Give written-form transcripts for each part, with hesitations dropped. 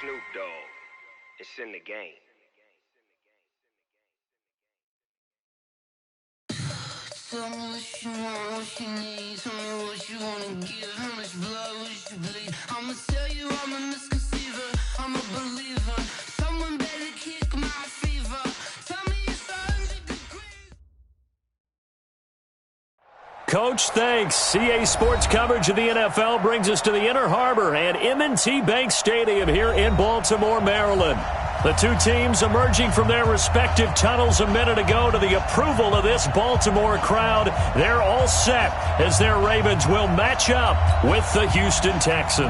Snoop Dogg. It's in the game. Tell me what you want, what you need. Tell me what you wanna give. How much blood would you bleed? I'ma tell you I'm a misconceiver. I'm a believer. Someone better kick my fever. Tell me it's 100 degrees. Coach, thanks. CA Sports coverage of the NFL brings us to the Inner Harbor and M&T Bank Stadium here in Baltimore, Maryland. The two teams emerging from their respective tunnels a minute ago to the approval of this Baltimore crowd. They're all set as their Ravens will match up with the Houston Texans.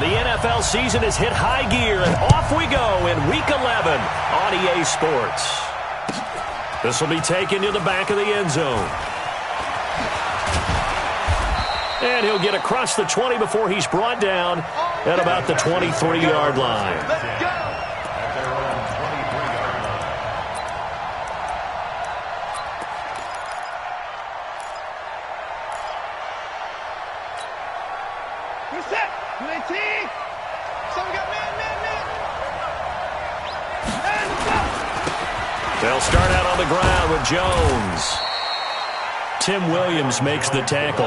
The NFL season has hit high gear, and off we go in Week 11 on EA Sports. This will be taken to the back of the end zone. And he'll get across the 20 before he's brought down at about the 23-yard line. Let's go! Who's that? UAT! Someone got man. They'll start out on the ground with Jones. Tim Williams makes the tackle.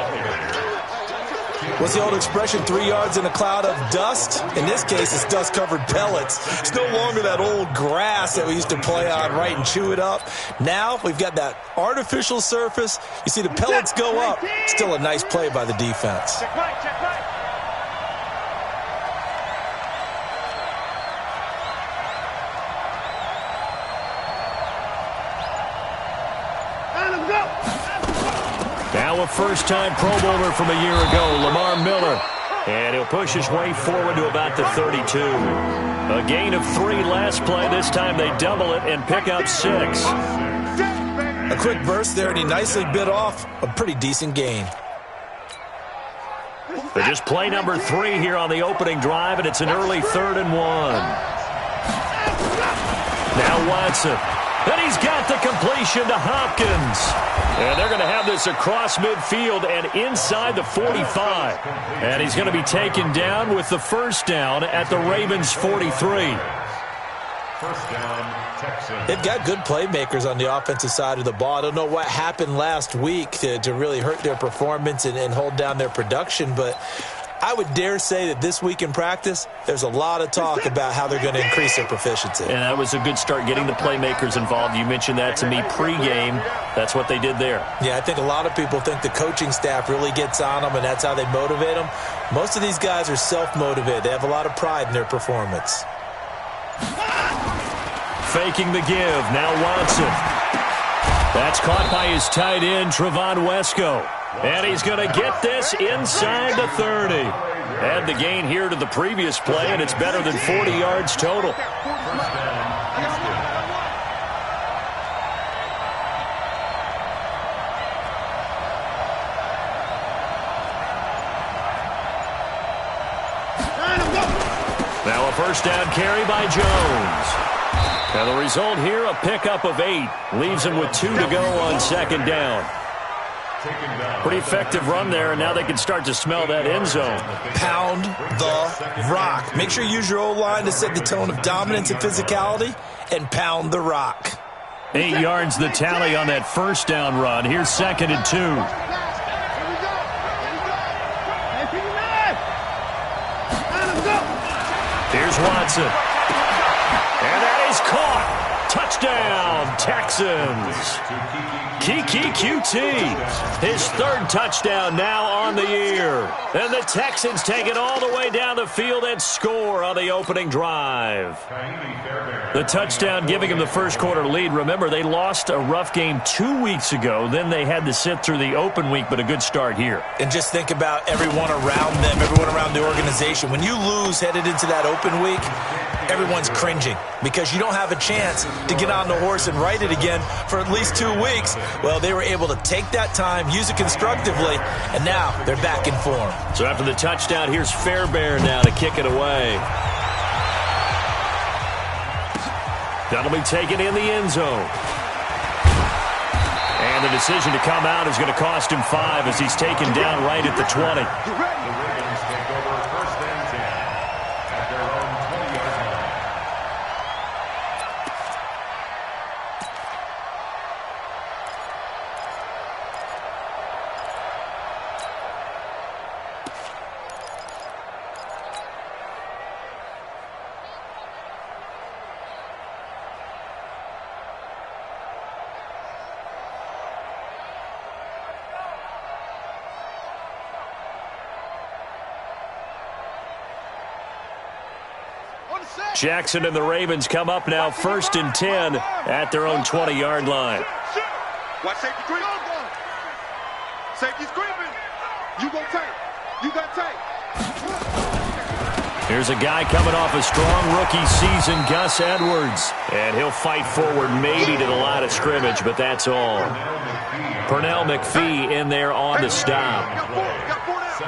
What's the old expression, 3 yards in a cloud of dust? In this case, it's dust-covered pellets. It's no longer that old grass that we used to play on, right, and chew it up. Now we've got that artificial surface. You see the pellets go up. Still a nice play by the defense. Check right. Now a first-time Pro Bowler from a year ago, Lamar Miller. And he'll push his way forward to about the 32. A gain of 3 last play. This time they double it and pick up 6. A quick burst there, and he nicely bit off a pretty decent gain. But just play number 3 here on the opening drive, and it's an early 3rd and 1. Now Watson. And he's got the completion to Hopkins. And they're going to have this across midfield and inside the 45. And he's going to be taken down with the first down at the Ravens' 43. First down, Texans. They've got good playmakers on the offensive side of the ball. I don't know what happened last week to really hurt their performance and hold down their production, but I would dare say that this week in practice, there's a lot of talk about how they're going to increase their proficiency. And that was a good start, getting the playmakers involved. You mentioned that to me pregame. That's what they did there. Yeah, I think a lot of people think the coaching staff really gets on them, and that's how they motivate them. Most of these guys are self-motivated. They have a lot of pride in their performance. Faking the give. Now Watson. That's caught by his tight end, Trevon Wesco. And he's going to get this inside the 30. Add the gain here to the previous play, and it's better than 40 yards total. Now a first down carry by Jones. And the result here, a pickup of 8. Leaves him with 2 to go on second down. Pretty effective run there, and now they can start to smell that end zone. Pound the rock. Make sure you use your O-line to set the tone of dominance and physicality, and pound the rock. 8 yards the tally on that first down run. Here's 2nd and 2. Here's Watson. And that is caught. Touchdown, Texans. Kiki QT, his 3rd touchdown now on the year. And the Texans take it all the way down the field and score on the opening drive. The touchdown giving them the first quarter lead. Remember, they lost a rough game 2 weeks ago. Then they had to sit through the open week, but a good start here. And just think about everyone around them, everyone around the organization. When you lose headed into that open week, everyone's cringing because you don't have a chance to get on the horse and ride it again for at least 2 weeks. Well, they were able to take that time, use it constructively, and now they're back in form. So after the touchdown, here's Fairbairn now to kick it away. That'll be taken in the end zone. And the decision to come out is going to cost him 5 as he's taken down right at the 20. The Ravens take over 1st and 10 at their own 20-yard line. Jackson and the Ravens come up now 1st and 10 at their own 20-yard line. Watch safety creeping. Safety's creeping. You go tight. You got tight. Here's a guy coming off a strong rookie season, Gus Edwards. And he'll fight forward maybe to the line of scrimmage, but that's all. Pernell McPhee in there on the stop.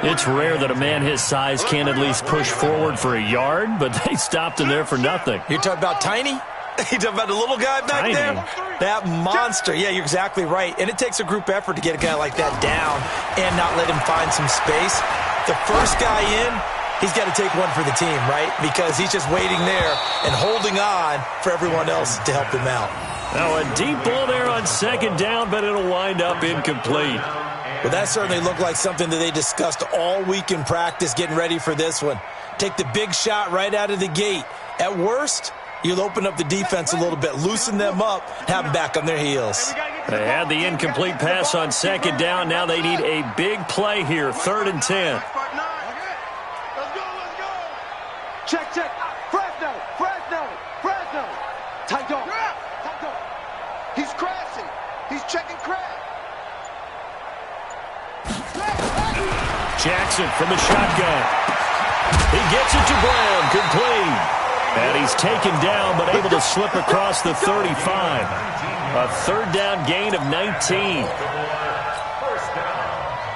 It's rare that a man his size can't at least push forward for a yard, but they stopped him there for nothing. You're talking about Tiny? You're talking about the little guy back Tiny. there? That monster. Yeah, you're exactly right. And it takes a group effort to get a guy like that down and not let him find some space. The first guy in, he's got to take one for the team, right? Because he's just waiting there and holding on for everyone else to help him out. Now a deep ball there on 2nd down, but it'll wind up incomplete. Well, that certainly looked like something that they discussed all week in practice getting ready for this one. Take the big shot right out of the gate. At worst, you'll open up the defense a little bit, loosen them up, have them back on their heels. They had the incomplete pass on 2nd down. Now they need a big play here, 3rd and 10. Let's go. Check. Fresno. Tight dog. He's crashing. He's checking crash. Jackson from the shotgun. He gets it to Brown, complete. And he's taken down, but able to slip across the 35. A 3rd down gain of 19.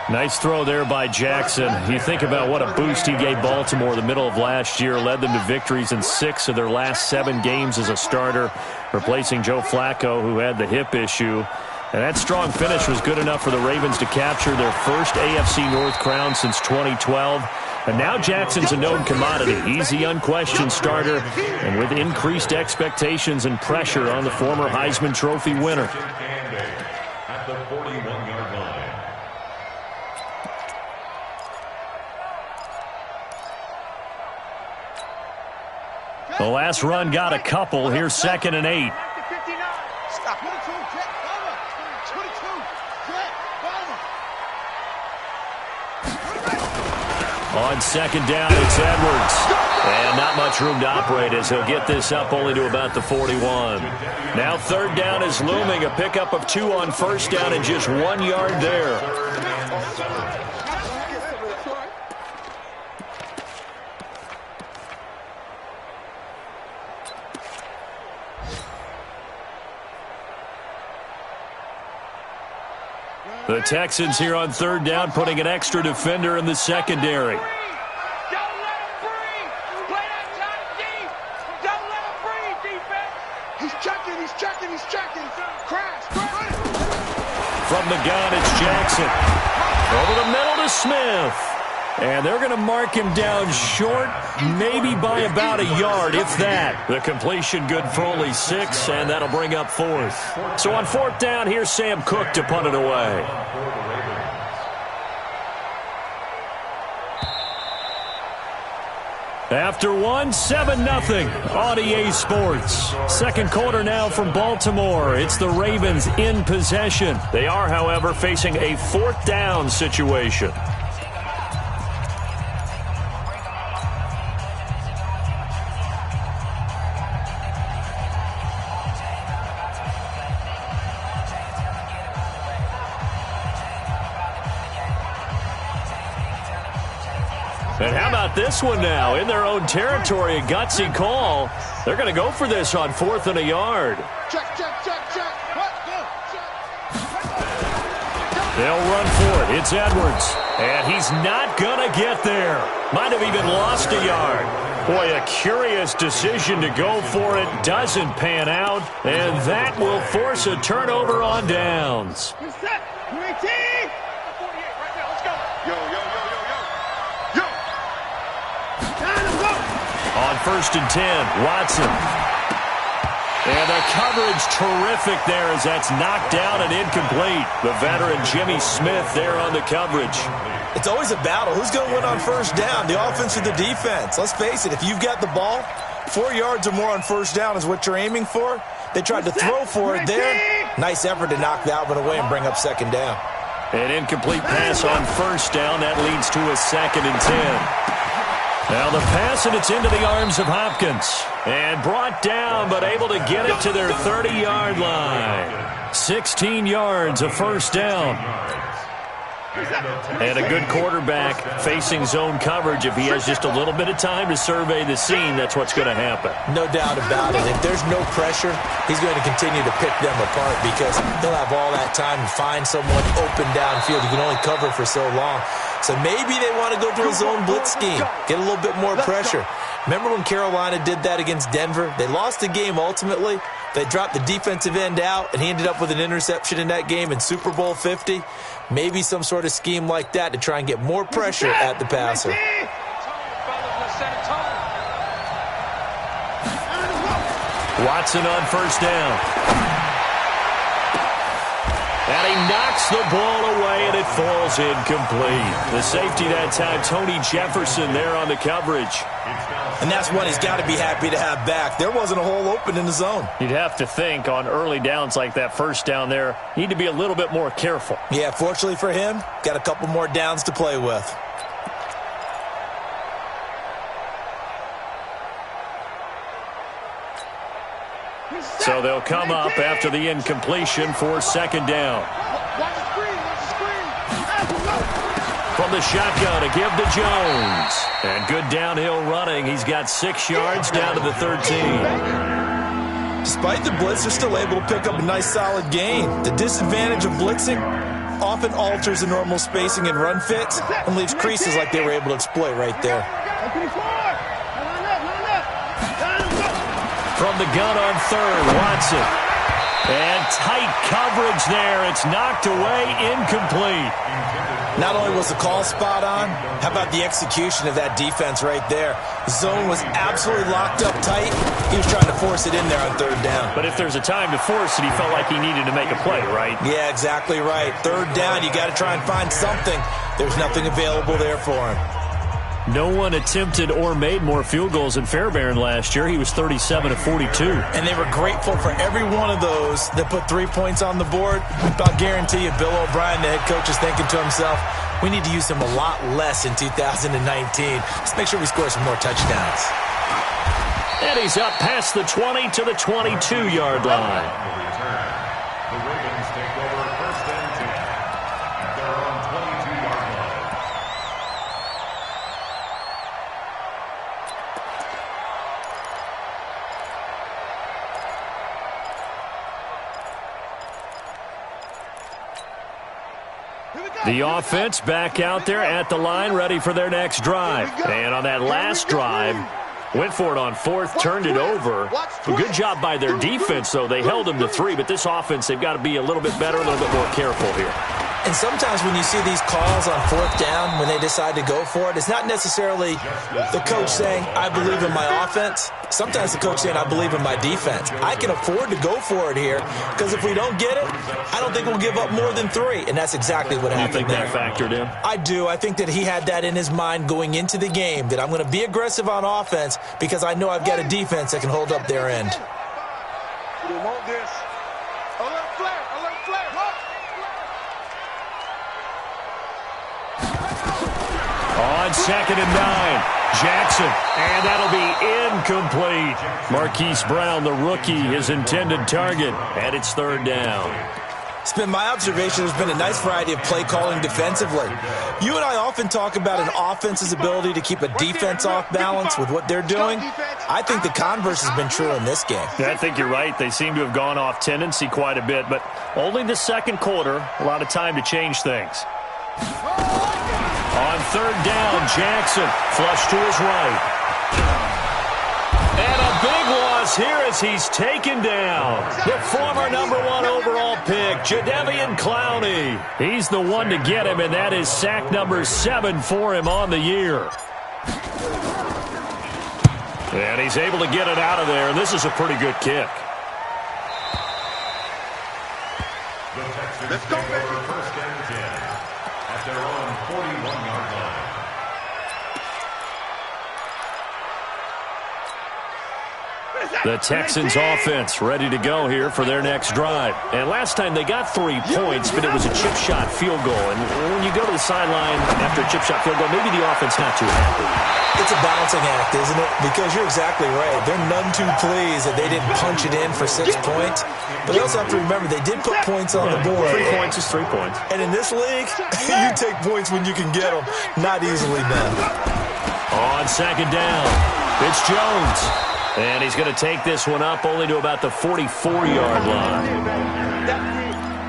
Nice throw there by Jackson. You think about what a boost he gave Baltimore the middle of last year. Led them to victories in 6 of their last 7 games as a starter, replacing Joe Flacco, who had the hip issue. And that strong finish was good enough for the Ravens to capture their first AFC North crown since 2012. And now Jackson's a known commodity. He's the unquestioned starter, and with increased expectations and pressure on the former Heisman Trophy winner. At the 41-yard line. The last run got a couple. Here's 2nd and 8. On 2nd down, it's Edwards. And not much room to operate as he'll get this up only to about the 41. Now 3rd down is looming. A pickup of 2 on 1st down and just 1 yard there. The Texans here on 3rd down, putting an extra defender in the secondary. Don't let him breathe. Play that tight deep. Don't let him breathe, defense. He's checking. Crash. From the gun, it's Jackson. Over the middle to Smith. And they're going to mark him down short, maybe by about a yard, if that. The completion good for only 6, and that'll bring up 4th. So on 4th down, here's Sam Cook to punt it away. After 1, 7-0 on EA Sports. 2nd quarter now from Baltimore. It's the Ravens in possession. They are, however, facing a 4th down situation. And how about this one now? In their own territory, a gutsy call. They're going to go for this on 4th and a yard. Check. They'll run for it. It's Edwards. And he's not going to get there. Might have even lost a yard. Boy, a curious decision to go for it. Doesn't pan out, and that will force a turnover on downs. On 1st and 10, Watson. And the coverage terrific there as that's knocked down and incomplete. The veteran Jimmy Smith there on the coverage. It's always a battle. Who's going to win on 1st down, the offense or the defense? Let's face it, if you've got the ball, 4 yards or more on 1st down is what you're aiming for. They tried to throw for it there. Nice effort to knock that one away and bring up 2nd down. An incomplete pass on 1st down. That leads to a 2nd and 10. Now the pass, and it's into the arms of Hopkins. And brought down, but able to get it to their 30-yard line. 16 yards, a 1st down. And a good quarterback facing zone coverage. If he has just a little bit of time to survey the scene, that's what's going to happen. No doubt about it. If there's no pressure, he's going to continue to pick them apart because he'll have all that time to find someone open downfield. He can only cover for so long. So maybe they want to go to a zone blitz scheme, get a little bit more pressure. Remember when Carolina did that against Denver? They lost the game ultimately. They dropped the defensive end out, and he ended up with an interception in that game in Super Bowl 50. Maybe some sort of scheme like that to try and get more pressure at the passer. Watson on 1st down. And he knocks the ball away, and it falls incomplete. The safety that time, Tony Jefferson there on the coverage. And that's one he's got to be happy to have back. There wasn't a hole open in the zone. You'd have to think on early downs like that 1st down there, need to be a little bit more careful. Yeah, fortunately for him, got a couple more downs to play with. So they'll come up after the incompletion for 2nd down. From the shotgun, a give to Jones. And good downhill running. He's got 6 yards down to the 13. Despite the blitz, they're still able to pick up a nice solid gain. The disadvantage of blitzing often alters the normal spacing and run fits and leaves creases like they were able to exploit right there. From the gun on 3rd, Watson. And tight coverage there. It's knocked away, incomplete. Not only was the call spot on, how about the execution of that defense right there? The zone was absolutely locked up tight. He was trying to force it in there on 3rd down. But if there's a time to force it, he felt like he needed to make a play, right? Yeah, exactly right. 3rd down, you got to try and find something. There's nothing available there for him. No one attempted or made more field goals than Fairbairn last year. He was 37 of 42. And they were grateful for every one of those that put 3 points on the board. I'll guarantee you, Bill O'Brien, the head coach, is thinking to himself, we need to use him a lot less in 2019. Let's make sure we score some more touchdowns. And he's up past the 20 to the 22-yard line. The Ravens take over 1st and 10 at their own 22-yard line. The offense back out there at the line, ready for their next drive. And on that last drive, went for it on 4th, turned it over. A good job by their defense, though. They held them to 3, but this offense, they've got to be a little bit better, a little bit more careful here. And sometimes when you see these calls on 4th down, when they decide to go for it, it's not necessarily the coach saying, I believe in my offense. Sometimes the coach saying, I believe in my defense. I can afford to go for it here because if we don't get it, I don't think we'll give up more than 3. And that's exactly what happened. You think that factored in? I do. I think that he had that in his mind going into the game, that I'm going to be aggressive on offense because I know I've got a defense that can hold up their end. We want this. Alert flare, alert flare. On 2nd and 9, Jackson, and that'll be incomplete. Marquise Brown, the rookie, his intended target, and it's 3rd down. It's been my observation there's been a nice variety of play calling defensively. You and I often talk about an offense's ability to keep a defense off balance with what they're doing. I think the converse has been true in this game. Yeah, I think you're right. They seem to have gone off tendency quite a bit, but only the 2nd quarter, a lot of time to change things. On 3rd down, Jackson, flush to his right. loss here as he's taken down. The former #1 overall pick, Jadeveon Clowney. He's the one to get him, and that is sack number 7 for him on the year. And he's able to get it out of there, and this is a pretty good kick. The Texans take over first and 10 at their own 41-yard line. The Texans offense ready to go here for their next drive. And last time they got 3 points, but it was a chip shot field goal. And when you go to the sideline after a chip shot field goal, maybe the offense not too happy. It's a balancing act, isn't it? Because you're exactly right. They're none too pleased that they didn't punch it in for 6 points. But you also have to remember, they did put points on the board. 3 points is 3 points. And in this league, you take points when you can get them. Not easily done. On second down, it's Jones. And he's going to take this one up only to about the 44-yard line.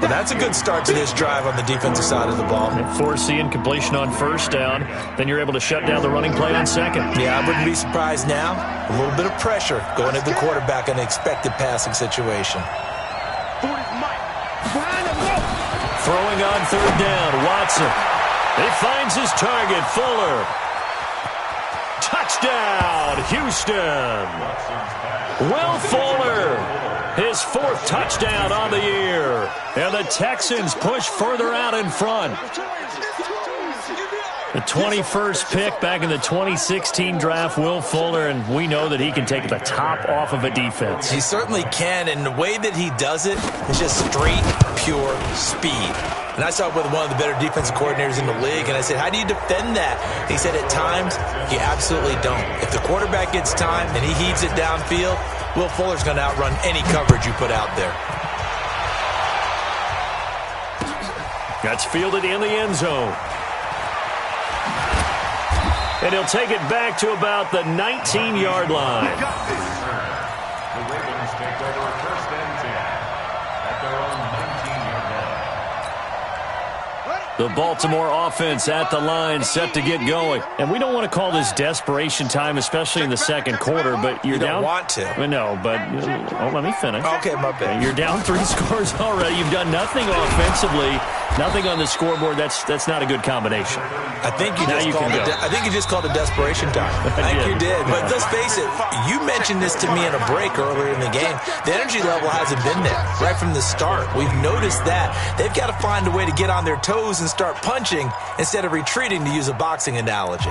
Well, that's a good start to this drive on the defensive side of the ball. Force the incompletion on first down. Then you're able to shut down the running play on second. Yeah, I wouldn't be surprised now. A little bit of pressure going at the quarterback in an expected passing situation. Throwing on third down, Watson. He finds his target, Fuller. Touchdown, Houston. Will Fuller, his 4th touchdown on the year. And the Texans push further out in front. The 21st pick back in the 2016 draft, Will Fuller, and we know that he can take the top off of a defense. He certainly can, and the way that he does it is just straight, pure speed. And I saw it with one of the better defensive coordinators in the league, and I said, how do you defend that? He said, at times, you absolutely don't. If the quarterback gets time and he heaves it downfield, Will Fuller's going to outrun any coverage you put out there. That's fielded in the end zone. And he'll take it back to about the 19-yard line. The Ravens take over first and 10 at their own 19-yard line. The Baltimore offense at the line, set to get going. And we don't want to call this desperation time, especially in the second quarter, but you're down. You don't want to. No, but let me finish. Okay, my bad. You're down 3 scores already. You've done nothing offensively, nothing on the scoreboard. That's not a good combination. I think you just called it desperation time. I think you did. But let's face it, you mentioned this to me in a break earlier in the game. The energy level hasn't been there right from the start. We've noticed that. They've got to find a way to get on their toes and start punching instead of retreating, to use a boxing analogy.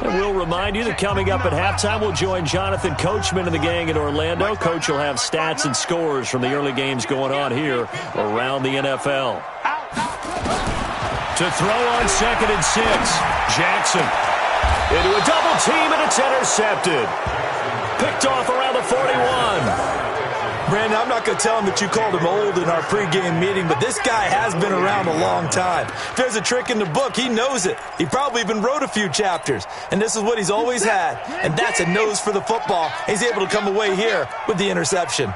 And we'll remind you that coming up at halftime, we'll join Jonathan Coachman and the gang in Orlando. Coach will have stats and scores from the early games going on here around the NFL. To throw on second and 6, Jackson. Into a double team, and it's intercepted. Picked off around the 41. Brandon, I'm not going to tell him that you called him old in our pregame meeting, but this guy has been around a long time. If there's a trick in the book, he knows it. He probably even wrote a few chapters, and this is what he's always had, and that's a nose for the football. He's able to come away here with the interception.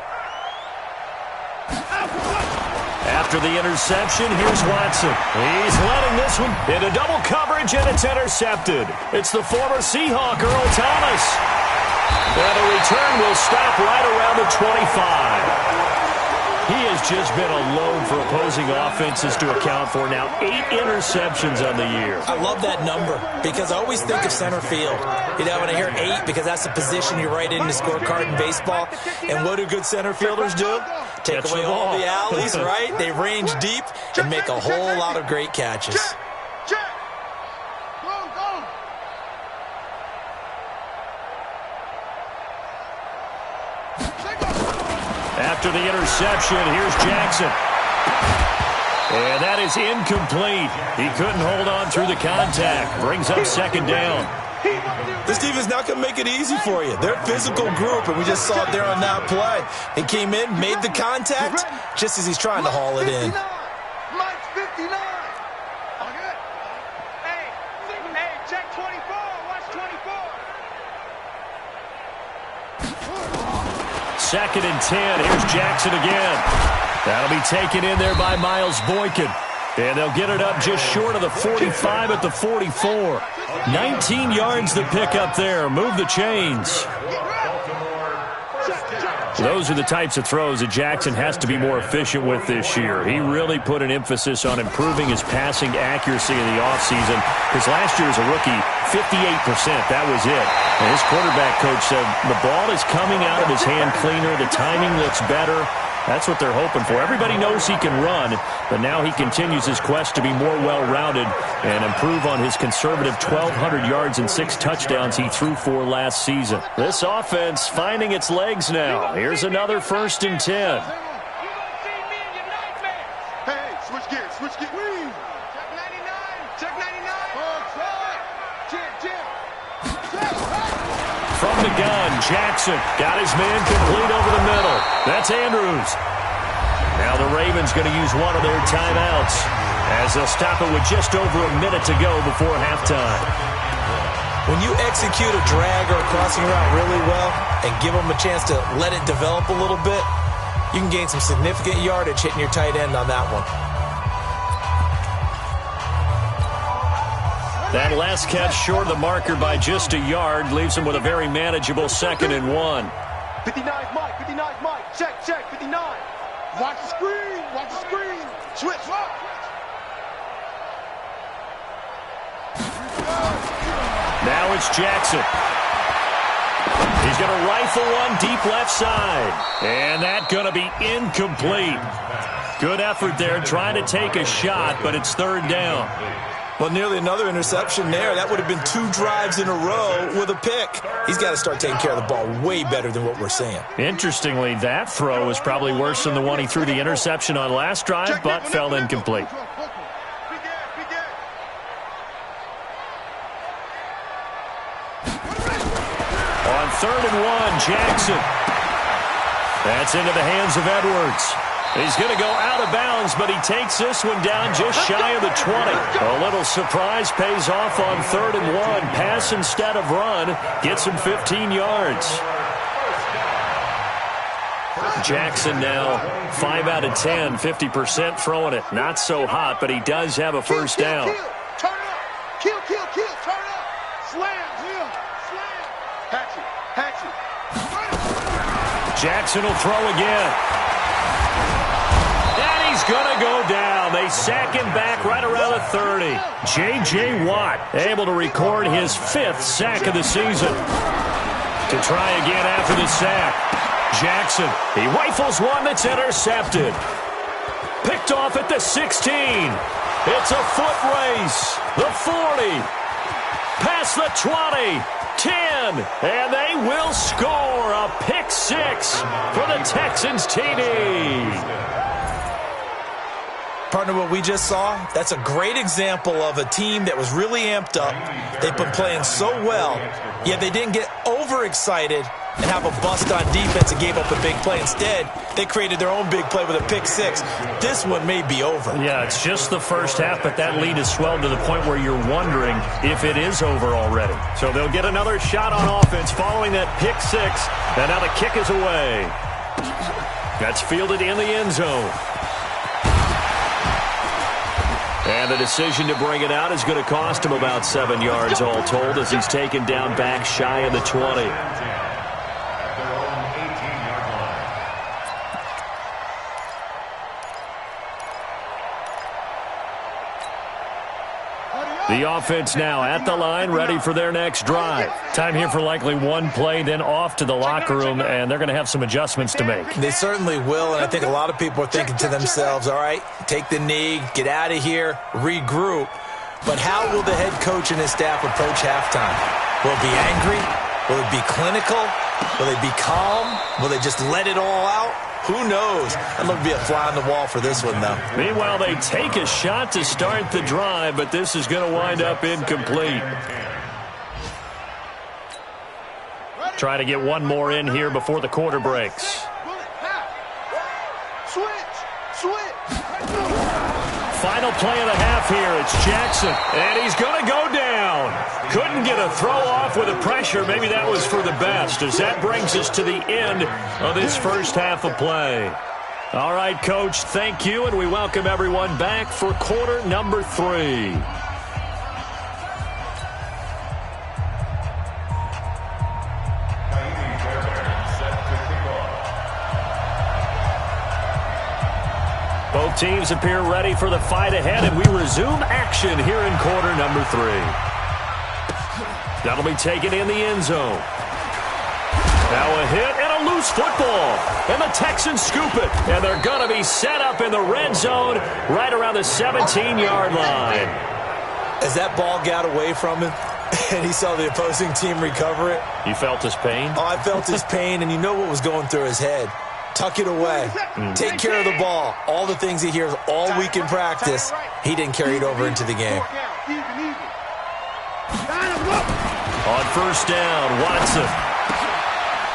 After the interception, here's Watson. He's letting this one into double coverage, and it's intercepted. It's the former Seahawk, Earl Thomas. And the return will stop right around the 25. He has just been a load for opposing offenses to account for now. 8 interceptions on the year. I love that number because I always think of center field. You know, when I hear 8, because that's the position you write in the scorecard in baseball. And what do good center fielders do? Take away all the alleys, right? They range deep and make a whole lot of great catches. After the interception, here's Jackson. And that is incomplete. He couldn't hold on through the contact. Brings up second down. This defense is not going to make it easy for you. They're a physical group, and we just saw it there on that play. He came in, made the contact, just as he's trying to haul it in. Mike's 59. Okay. Hey, check 24. Watch 24. Second and 10. Here's Jackson again. That'll be taken in there by Miles Boykin. And they'll get it up just short of the 45 at the 44. 19 yards to pick up there. Move the chains. Those are the types of throws that Jackson has to be more efficient with this year. He really put an emphasis on improving his passing accuracy in the offseason. Because last year as a rookie, 58%, that was it. And his quarterback coach said the ball is coming out of his hand cleaner. The timing looks better. That's what they're hoping for. Everybody knows he can run, but now he continues his quest to be more well-rounded and improve on his conservative 1,200 yards and 6 touchdowns he threw for last season. This offense finding its legs now. Here's another 1st and 10. Hey, switch gears, switch gears. Check 99, check 99. From the gun, Jackson got his man complete over the middle. That's Andrews. Now the Ravens going to use one of their timeouts as they'll stop it with just over a minute to go before halftime. When you execute a drag or a crossing route really well and give them a chance to let it develop a little bit, you can gain some significant yardage hitting your tight end on that one. That last catch short of the marker by just a yard leaves him with a very manageable 2nd and 1. 59 Mike, 59 Mike. Check, 59. Watch the screen, watch the screen. Switch, lock. Now it's Jackson. He's going to rifle one deep left side. And that's going to be incomplete. Good effort there trying to take a shot, but it's 3rd down. Well, nearly another interception there. That would have been 2 drives in a row with a pick. He's got to start taking care of the ball way better than what we're seeing. Interestingly, that throw was probably worse than the one he threw the interception on last drive, but fell incomplete. On 3rd and 1, Jackson. That's into the hands of Edwards. He's going to go out of bounds, but he takes this one down just shy of the 20. A little surprise pays off on 3rd and 1. Pass instead of run. Gets him 15 yards. Jackson now 5 out of 10, 50% throwing it. Not so hot, but he does have a 1st down. Turn up. Kill, turn up. Slam, slam. Hatchet. Jackson will throw again. He's going to go down. They sack him back right around the 30. J.J. Watt able to record his 5th sack of the season. To try again after the sack. Jackson, he rifles one that's intercepted. Picked off at the 16. It's a foot race. The 40. Past the 20. 10. And they will score a pick 6 for the Texans TD. Partner, what we just saw, that's a great example of a team that was really amped up. They've been playing so well, yet they didn't get overexcited and have a bust on defense and gave up a big play. Instead, they created their own big play with a pick 6. This one may be over. Yeah, it's just the first half, but that lead has swelled to the point where you're wondering if it is over already. So they'll get another shot on offense following that pick 6, and now the kick is away. That's fielded in the end zone. And the decision to bring it out is going to cost him about 7 yards all told as he's taken down back shy of the 20. The offense now at the line, ready for their next drive. Time here for likely one play, then off to the locker room, and they're going to have some adjustments to make. They certainly will, and I think a lot of people are thinking to themselves, all right, take the knee, get out of here, regroup. But how will the head coach and his staff approach halftime? Will it be angry? Will it be clinical? Will they be calm? Will they just let it all out? Who knows? I'd love to be a fly on the wall for this one, though. Meanwhile, they take a shot to start the drive, but this is going to wind up incomplete. Try to get one more in here before the quarter breaks. Final play of the half here. It's Jackson, and he's going to go down. Couldn't get a throw off with the pressure. Maybe that was for the best, as that brings us to the end of this first half of play. All right, Coach, thank you, and we welcome everyone back for quarter number 3. Both teams appear ready for the fight ahead, and we resume action here in quarter number 3. That'll be taken in the end zone. Now a hit and a loose football. And the Texans scoop it. And they're going to be set up in the red zone right around the 17-yard line. As that ball got away from him and he saw the opposing team recover it. You felt his pain? Oh, I felt his pain, and you know what was going through his head. Tuck it away. Take care of the ball. All the things he hears all week in practice, he didn't carry it over into the game. On first down, Watson.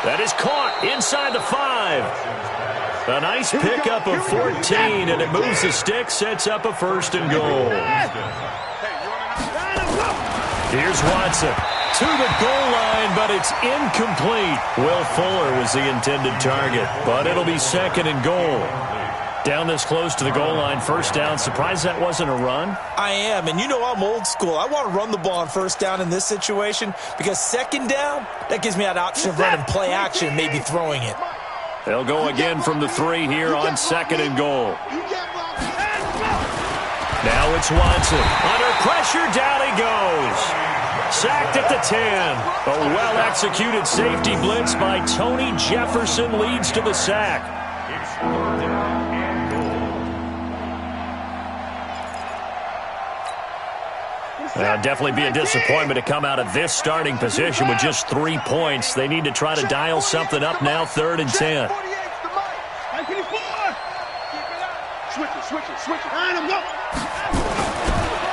That is caught inside the 5. A nice pickup of 14, and it moves the stick, sets up a first and goal. Here's Watson to the goal line, but it's incomplete. Will Fuller was the intended target, but it'll be second and goal. Down this close to the goal line, first down. Surprised that wasn't a run? I am, and you know I'm old school. I want to run the ball on first down in this situation because second down, that gies me that option of running play action, maybe throwing it. They'll go again from the 3 here on second and goal. Now it's Watson. Under pressure, down he goes. Sacked at the 10. A well-executed safety blitz by Tony Jefferson leads to the sack. Definitely be a disappointment to come out of this starting position with just 3 points. They need to try to dial something up now, 3rd and 10.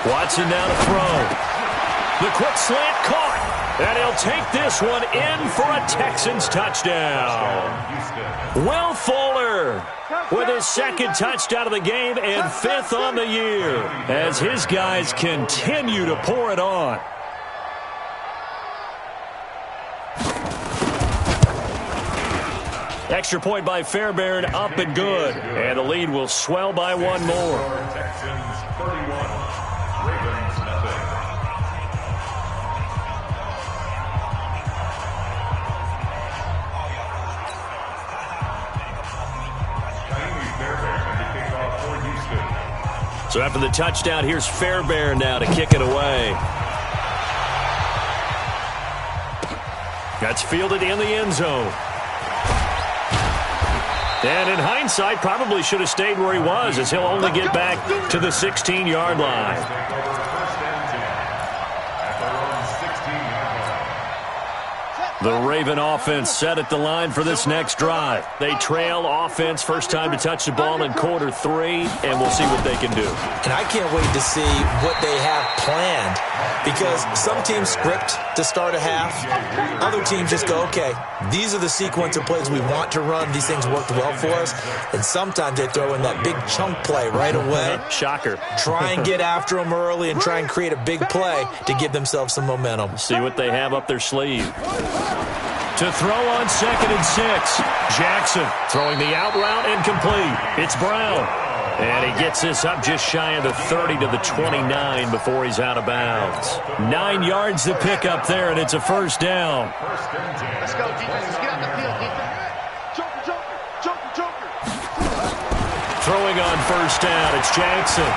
Watson now to throw. The quick slant caught. And he'll take this one in for a Texans touchdown. Will Fuller with his 2nd touchdown of the game and 5th on the year as his guys continue to pour it on. Extra point by Fairbairn, up and good. And the lead will swell by 1 more. Texans 31, Ravens nothing. So after the touchdown, here's Fairbairn now to kick it away. That's fielded in the end zone. And in hindsight, probably should have stayed where he was, as he'll only get back to the 16-yard line. The Raven offense set at the line for this next drive. They trail offense, first time to touch the ball in quarter 3, and we'll see what they can do. And I can't wait to see what they have planned, because some teams script to start a half. Other teams just go, okay, these are the sequence of plays we want to run. These things worked well for us. And sometimes they throw in that big chunk play right away. Shocker. Try and get after them early and try and create a big play to give themselves some momentum. See what they have up their sleeve. To throw on 2nd and 6. Jackson throwing the out route incomplete. It's Brown. And he gets this up just shy of the 30 to the 29 before he's out of bounds. 9 yards to pick up there, and it's a first down. Let's go, defense. Let's get out the field, defense. Joker. Throwing on first down, it's Jackson.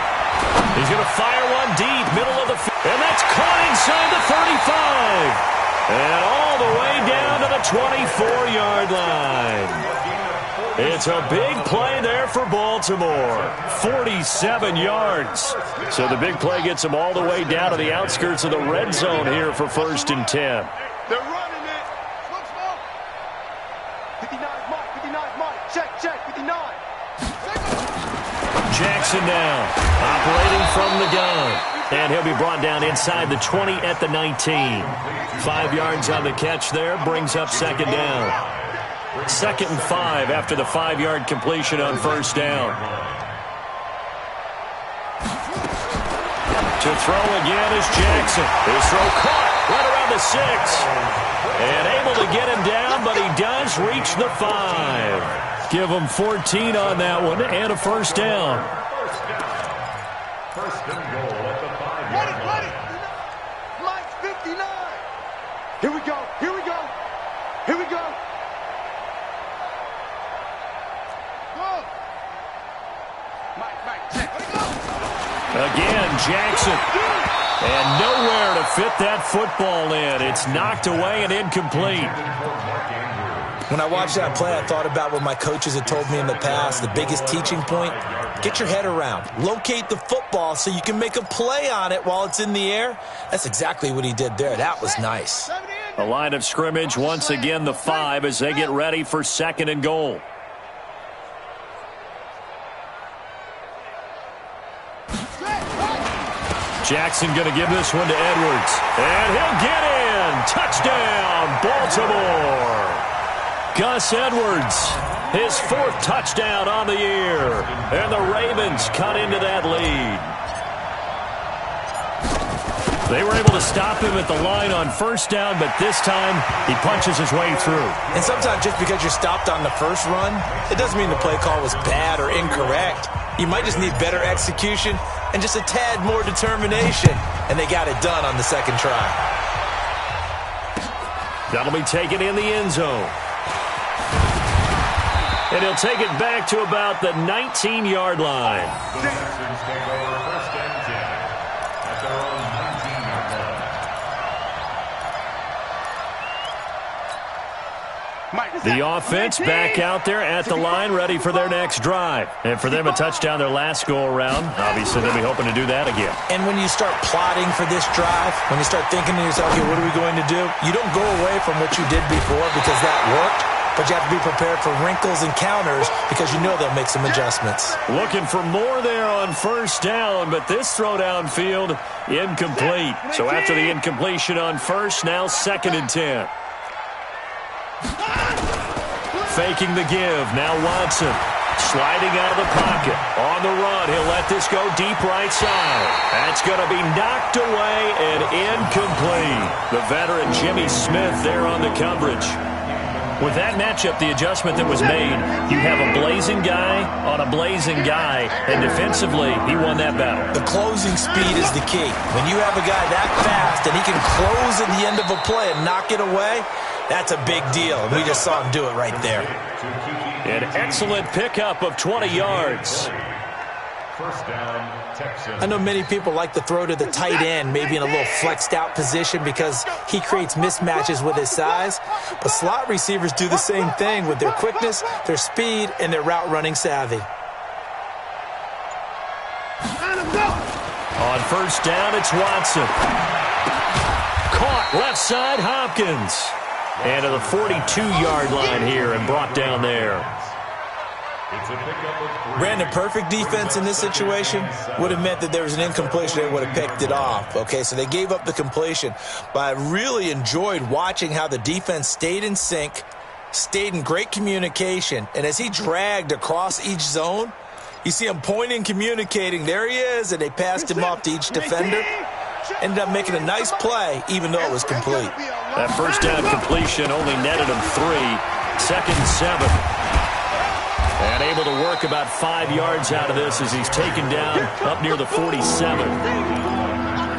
He's going to fire one deep, middle of the field. And that's caught inside the 35. And all the way down to the 24-yard line. It's a big play there for Baltimore. 47 yards. So the big play gets them all the way down to the outskirts of the red zone here for 1st and 10. They're running it. 59, Mike. Check, 59. Jackson now operating from the gun. And he'll be brought down inside the 20 at the 19. 5 yards on the catch there, brings up 2nd down. 2nd and 5 after the 5-yard completion on first down. To throw again is Jackson. His throw caught right around the 6. And able to get him down, but he does reach the 5. Give them 14 on that one and a first down. First and goal at the 5-yard line. Mike's 59. Here we go. Here we go. Here we go. Go. Mike, check. Again, Jackson. And nowhere to fit that football in. It's knocked away and incomplete. When I watched that play, I thought about what my coaches had told me in the past. The biggest teaching point, get your head around. Locate the football so you can make a play on it while it's in the air. That's exactly what he did there. That was nice. A line of scrimmage, once again the 5 as they get ready for second and goal. Jackson going to give this one to Edwards. And he'll get in. Touchdown, Baltimore. Gus Edwards, his 4th touchdown on the year. And the Ravens cut into that lead. They were able to stop him at the line on first down, but this time he punches his way through. And sometimes just because you're stopped on the first run, it doesn't mean the play call was bad or incorrect. You might just need better execution and just a tad more determination. And they got it done on the second try. That'll be taken in the end zone. And he'll take it back to about the 19-yard line. The Texans take over first and 10 at their own 19-yard line. The offense back out there at the line, ready for their next drive. And for them, a touchdown their last go-around. Obviously, they'll be hoping to do that again. And when you start plotting for this drive, when you start thinking to yourself, okay, what are we going to do? You don't go away from what you did before because that worked. But you have to be prepared for wrinkles and counters because you know they'll make some adjustments. Looking for more there on first down, but this throw downfield, incomplete. So after the incompletion on first, now second and 10. Faking the give, now Watson. Sliding out of the pocket. On the run, he'll let this go deep right side. That's going to be knocked away and incomplete. The veteran Jimmy Smith there on the coverage. With that matchup, the adjustment that was made, you have a blazing guy on a blazing guy, and defensively, he won that battle. The closing speed is the key. When you have a guy that fast and he can close at the end of a play and knock it away, that's a big deal. We just saw him do it right there. An excellent pickup of 20 yards. First down, Texans. I know many people like to throw to the tight end, maybe in a little flexed out position because he creates mismatches with his size. But slot receivers do the same thing with their quickness, their speed, and their route running savvy. On first down, it's Watson. Caught left side, Hopkins. And to the 42-yard line here and brought down there. Brandon, perfect defense in this situation would have meant that there was an incompletion. They would have picked it off. Okay, so they gave up the completion. But I really enjoyed watching how the defense stayed in sync, stayed in great communication. And as he dragged across each zone, you see him pointing, communicating. There he is, and they passed him off to each defender. Ended up making a nice play, even though it was complete. That first down completion only netted him 3. Second and 7. And able to work about 5 yards out of this as he's taken down up near the 47.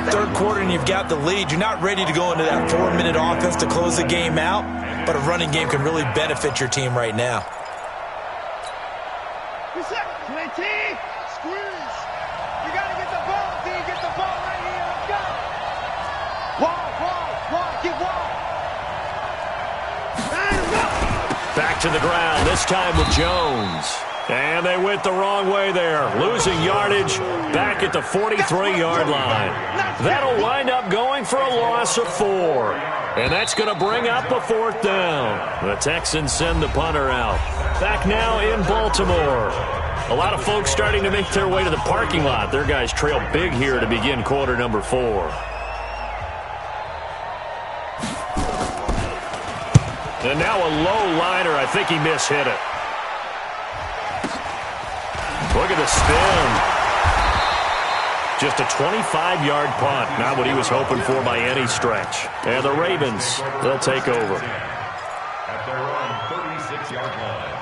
Third quarter and you've got the lead. You're not ready to go into that 4-minute offense to close the game out, but a running game can really benefit your team right now. Squeeze. You got to get the ball, D. Get the ball right here. Let's go. Wide. Get wide. Back to the ground, this time with Jones. And they went the wrong way there. Losing yardage back at the 43-yard line. That'll wind up going for a loss of 4. And that's going to bring up a 4th down. The Texans send the punter out. Back now in Baltimore. A lot of folks starting to make their way to the parking lot. Their guys trail big here to begin quarter number 4. And now a low liner. I think he mishit it. Look at the spin. Just a 25-yard punt. Not what he was hoping for by any stretch. And the Ravens, they'll take over. At their own 36-yard line.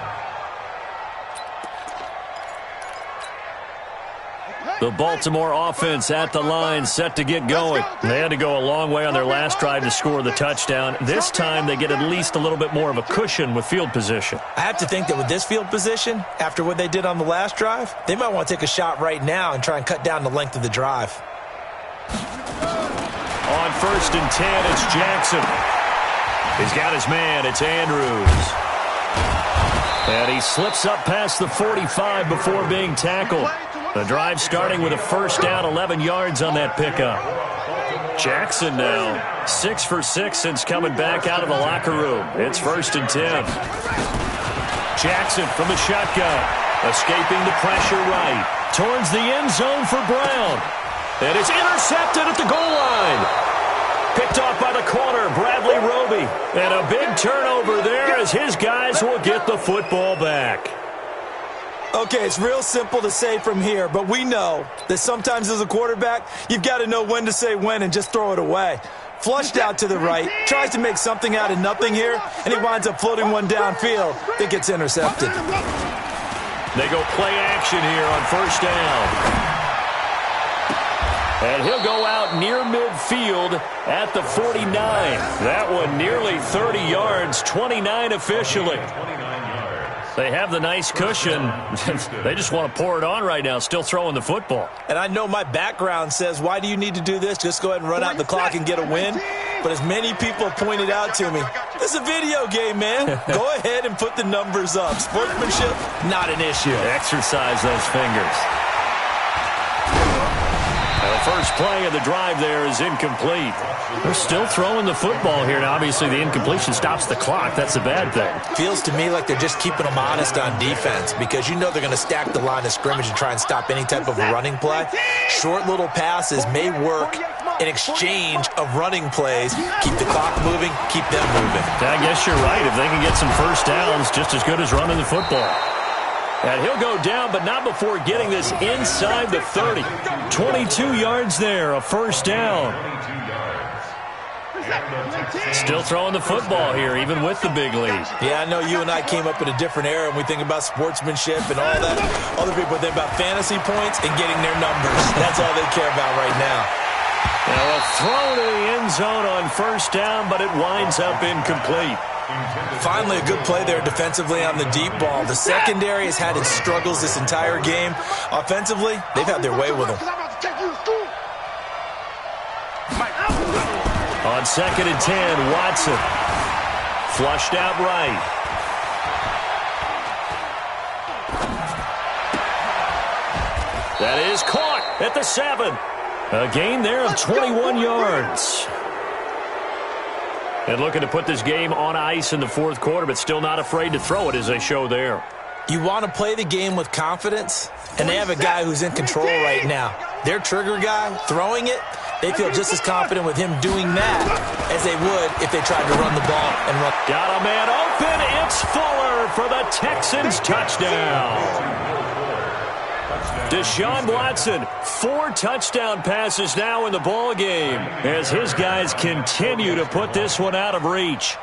The Baltimore offense at the line, set to get going. They had to go a long way on their last drive to score the touchdown. This time they get at least a little bit more of a cushion with field position. I have to think that with this field position, after what they did on the last drive, they might want to take a shot right now and try and cut down the length of the drive. On 1st and 10, it's Jackson. He's got his man. It's Andrews. And he slips up past the 45 before being tackled. The drive starting with a first down, 11 yards on that pickup. Jackson now 6 for 6 since coming back out of the locker room. It's 1st and 10. Jackson from the shotgun, escaping the pressure right, towards the end zone for Brown. And it's intercepted at the goal line. Picked off by the corner, Bradley Roby. And a big turnover there as his guys will get the football back. Okay, it's real simple to say from here, but we know that sometimes as a quarterback, you've got to know when to say when and just throw it away. Flushed out to the right, tries to make something out of nothing here, and he winds up floating one downfield that gets intercepted. They go play action here on 1st down. And he'll go out near midfield at the 49. That one nearly 30 yards, 29 officially. They have the nice cushion. They just want to pour it on right now, still throwing the football. And I know my background says, why do you need to do this? Just go ahead and run out the clock and get a win. But as many people have pointed out to me, this is a video game, man. Go ahead and put the numbers up. Sportsmanship, not an issue. Exercise those fingers. The first play of the drive there is incomplete. They're still throwing the football here. Now, obviously, the incompletion stops the clock. That's a bad thing. Feels to me like they're just keeping them honest on defense because you know they're going to stack the line of scrimmage and try and stop any type of a running play. Short little passes may work in exchange of running plays. Keep the clock moving, keep them moving. I guess you're right. If they can get some first downs, just as good as running the football. And he'll go down, but not before getting this inside the 30. 22 yards there, a first down. Still throwing the football here, even with the big lead. Yeah, I know you and I came up in a different era, and we think about sportsmanship and all that. Other people think about fantasy points and getting their numbers. That's all they care about right now. Now a throw to the end zone on first down, but it winds up incomplete. Finally, a good play there defensively on the deep ball. The secondary has had its struggles this entire game. Offensively, they've had their way with them. On 2nd and 10, Watson. Flushed out right. That is caught at the 7. A gain there of 21 yards. And looking to put this game on ice in the 4th quarter, but still not afraid to throw it as they show there. You want to play the game with confidence, and they have a guy who's in control right now. Their trigger guy, throwing it, they feel just as confident with him doing that as they would if they tried to run the ball and run. Got a man open. It's Fuller for the Texans touchdown. Deshaun Watson, 4 touchdown passes now in the ball game as his guys continue to put this one out of reach.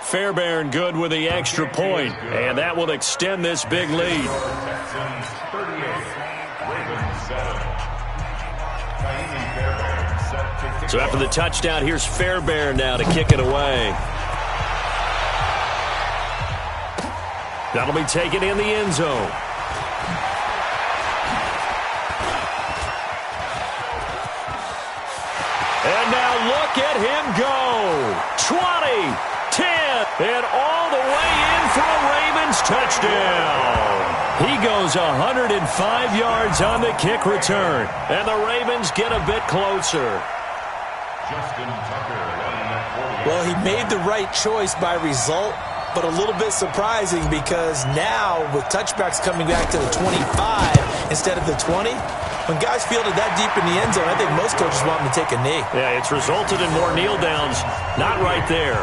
Fairbairn good with the extra point, and that will extend this big lead. So after the touchdown, here's Fairbairn now to kick it away. That'll be taken in the end zone. And now look at him go. 20, 10, and all the way in for a Ravens touchdown. He goes 105 yards on the kick return, and the Ravens get a bit closer. Well, he made the right choice by result, but a little bit surprising because now with touchbacks coming back to the 25 instead of the 20, when guys fielded that deep in the end zone, I think most coaches want them to take a knee. Yeah, it's resulted in more kneel downs. Not right there.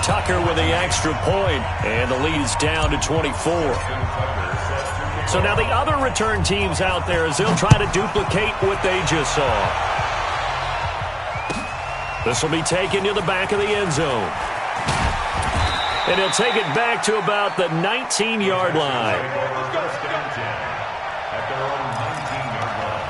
Tucker with the extra point, and the lead is down to 24. So now the other return teams out there as they'll try to duplicate what they just saw. This will be taken to the back of the end zone. And he'll take it back to about the 19-yard line. First and 10 at their own 19-yard line.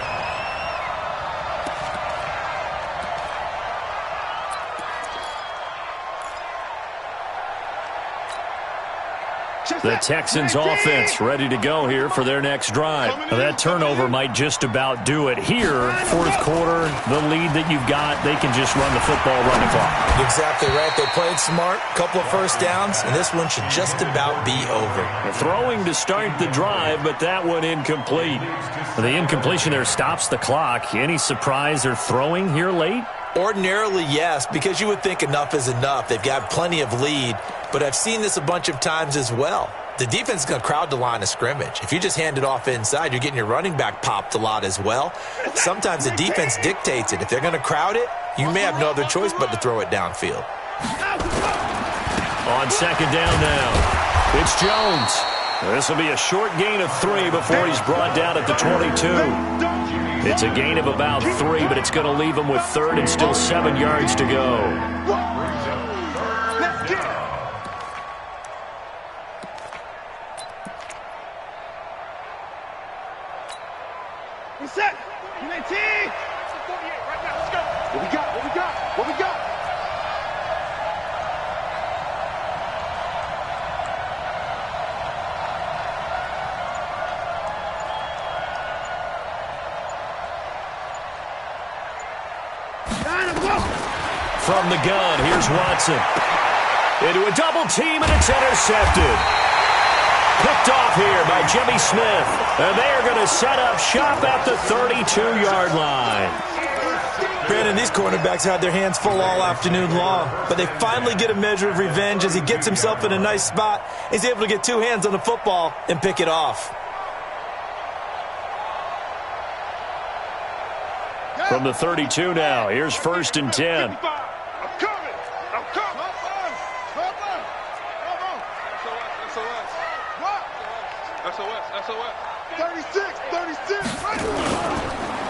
The Texans offense ready to go here for their next drive. Now, that turnover might just about do it here. Fourth quarter, the lead that you've got, they can just run the football, run the clock. Exactly right. They played smart, couple of first downs, and this one should just about be over. Throwing to start the drive, but that one incomplete. The incompletion there stops the clock. Any surprise they're throwing here late? Ordinarily, yes, because you would think enough is enough. They've got plenty of lead, but I've seen this a bunch of times as well. The defense is going to crowd the line of scrimmage. If you just hand it off inside, you're getting your running back popped a lot as well. Sometimes the defense dictates it. If they're going to crowd it, you may have no other choice but to throw it downfield. On second down now, it's Jones. This will be a short gain of 3 before he's brought down at the 22. It's a gain of about 3, but it's going to leave him with third and still 7 yards to go. Set. 19. 48 right now. Let's go. What we got? What we got? What we got? From the gun, here's Watson. Into a double team, and it's intercepted. Picked off here by Jimmy Smith. And they are going to set up shop at the 32-yard line. Brandon, these cornerbacks had their hands full all afternoon long, but they finally get a measure of revenge as he gets himself in a nice spot. He's able to get 2 hands on the football and pick it off. From the 32 now, here's first and 10. I'm coming. I'm coming. SOS. 36.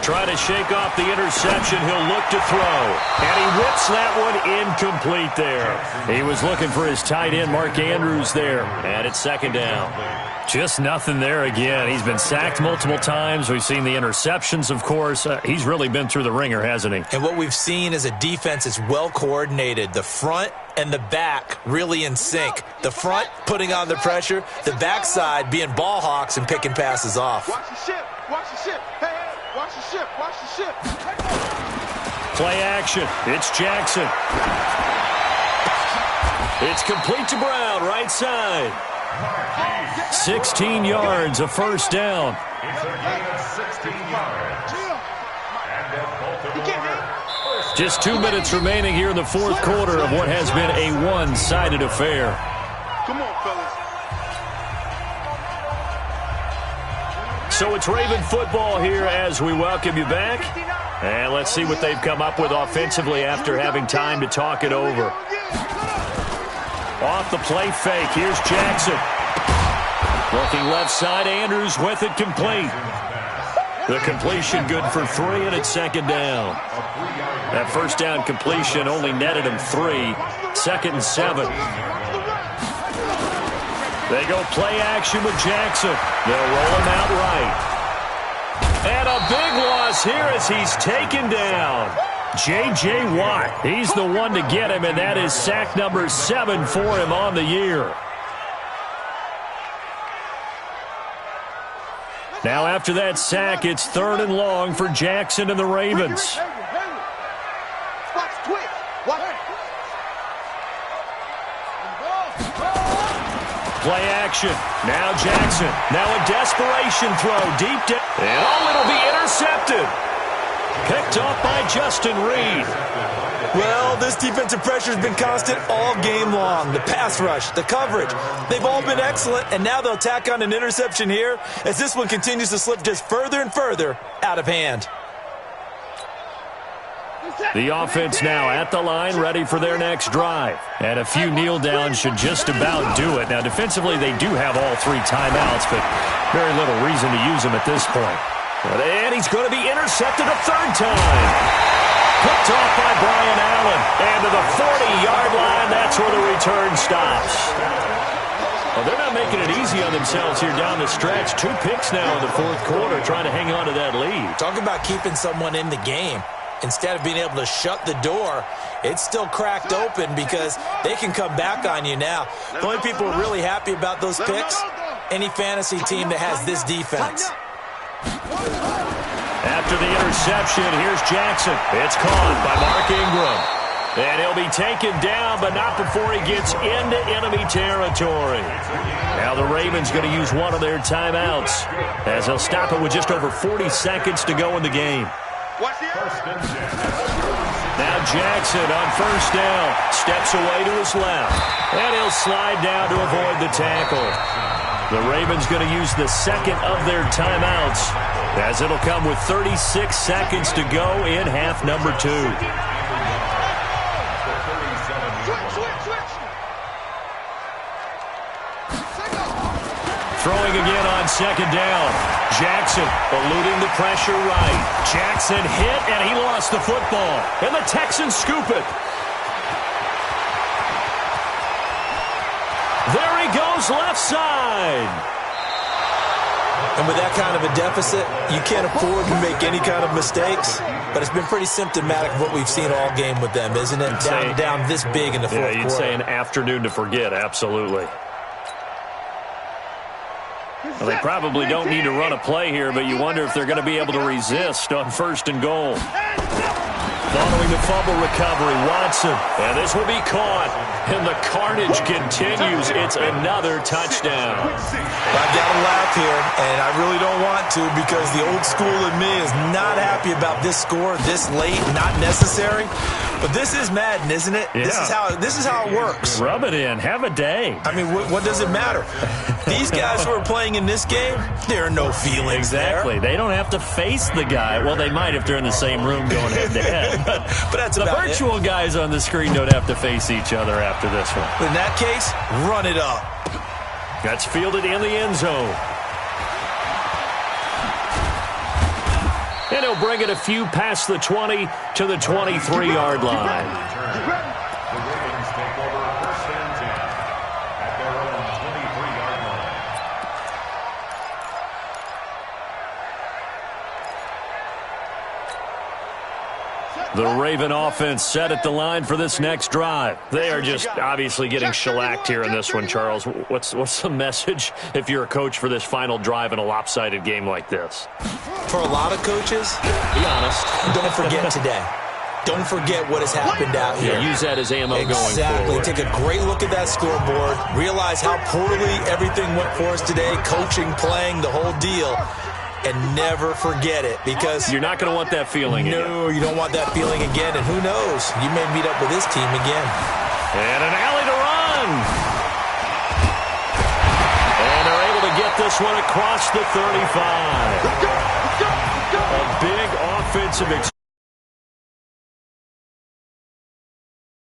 Try to shake off the interception. He'll look to throw. And he whips that one incomplete there. He was looking for his tight end, Mark Andrews, there. And it's second down. Just nothing there again. He's been sacked multiple times. We've seen the interceptions, of course. He's really been through the ringer, hasn't he? And what we've seen is a defense is well coordinated. The front and the back really in sync. The front putting on the pressure, the backside being ball hawks and picking passes off. Watch the ship. Hey, watch the ship. Play action. It's Jackson. It's complete to Brown, right side. 16 yards, a first down. It's a gain of 16 yards. And a Just 2 minutes remaining here in the fourth quarter of what has been a one-sided affair. Come on, fellas. So it's Raven football here as we welcome you back. And let's see what they've come up with offensively after having time to talk it over. Off the play fake, here's Jackson. Looking left side, Andrews with it complete. The completion good for 3, and it's second down. That first down completion only netted him 3. Second and 7. They go play action with Jackson. They'll roll him out right. And a big loss here as he's taken down. J.J. Watt, he's the one to get him, and that is sack number 7 for him on the year. Now after that sack, it's 3rd and long for Jackson and the Ravens. Play action. Now Jackson. Now a desperation throw deep down. And it'll be intercepted. Picked off by Justin Reed. Well, this defensive pressure has been constant all game long. The pass rush, the coverage, they've all been excellent, and now they'll tack on an interception here as this one continues to slip just further and further out of hand. The offense now at the line, ready for their next drive. And a few kneel downs should just about do it. Now, defensively, they do have all 3 timeouts, but very little reason to use them at this point. And he's going to be intercepted a 3rd time. Picked off by Brian Allen. And to the 40-yard line, that's where the return stops. Well, they're not making it easy on themselves here down the stretch. 2 picks now in the fourth quarter, trying to hang on to that lead. Talk about keeping someone in the game. Instead of being able to shut the door, it's still cracked open because they can come back on you now. The only people who are really happy about those picks, any fantasy team that has this defense. After the interception, here's Jackson. It's caught by Mark Ingram. And he'll be taken down, but not before he gets into enemy territory. Now the Ravens going to use one of their timeouts as they'll stop it with just over 40 seconds to go in the game. Now Jackson on first down. Steps away to his left. And he'll slide down to avoid the tackle. The Ravens going to use the second of their timeouts as it'll come with 36 seconds to go in half number 2. Throwing again on second down. Jackson eluding the pressure right. Jackson hit, and he lost the football. And the Texans scoop it. There he goes, left side. And with that kind of a deficit, you can't afford to make any kind of mistakes. But it's been pretty symptomatic of what we've seen all game with them, isn't it? Down this big in the fourth quarter. Yeah, you'd say an afternoon to forget, absolutely. Well, they probably don't need to run a play here, but you wonder if they're going to be able to resist on first and goal. Following the fumble recovery, Watson. And this will be caught. And the carnage continues. It's another touchdown. I've got to laugh here, and I really don't want to because the old school in me is not happy about this score this late, not necessary. But this is Madden, isn't it? Yeah. This is how it works. Rub it in. Have a day. I mean, what does it matter? These guys who are playing in this game, there are no feelings exactly. They don't have to face the guy. Well, they might if they're in the same room going head-to-head. But that's the about virtual guys on the screen don't have to face each other after this one. In that case, run it up. That's fielded in the end zone. And he'll bring it a few past the 20 to the 23-yard line. The Ravens take over first and 10 at their own 23-yard line. The Raven offense set at the line for this next drive. They are just obviously getting shellacked here in this one, Charles. What's the message if you're a coach for this final drive in a lopsided game like this? For a lot of coaches, be honest, don't forget today. Don't forget what has happened out here. Yeah, use that as ammo going forward. Exactly. Take a great look at that scoreboard. Realize how poorly everything went for us today. Coaching, playing, the whole deal. And never forget it because you're not going to want that feeling again. No, you don't want that feeling again. And who knows? You may meet up with this team again. And an alley to run. And they're able to get this one across the 35. A big offensive